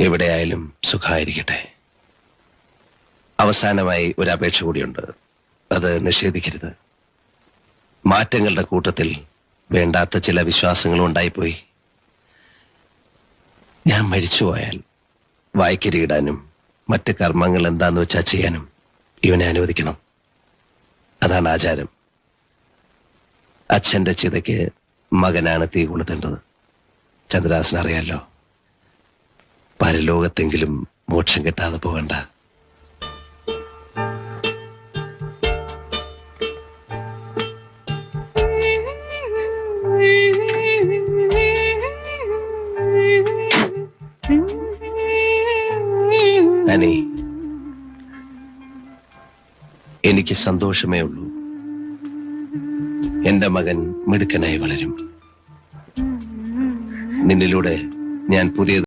എവിടെയായാലും സുഖമായിരിക്കട്ടെ. അവസാനമായി ഒരു അപേക്ഷ കൂടിയുണ്ട്. അത് നിഷേധിക്കരുത്. മാറ്റങ്ങളുടെ കൂട്ടത്തിൽ വേണ്ടാത്ത ചില വിശ്വാസങ്ങളും ഉണ്ടായിപ്പോയി. ഞാൻ മരിച്ചുപോയാൽ വായ്ക്കരിയിടാനും മറ്റ് കർമ്മങ്ങൾ എന്താന്ന് വെച്ചാൽ ചെയ്യാനും ഇവനെ അനുവദിക്കണം. അതാണ് ആചാരം. അച്ഛന്റെ ചിതയ്ക്ക് മകനാണ് തീ കൊളുത്തേണ്ടത്. ചന്ദ്രദാസൻ അറിയാലോ. പരലോകത്തെങ്കിലും മോക്ഷം കിട്ടാതെ പോകണ്ട. അനി, എനിക്ക് സന്തോഷമേ ഉള്ളൂ. എന്റെ മകൻ മിടുക്കനായി വളരും. നിന്നിലൂടെ ഞാൻ പുതിയ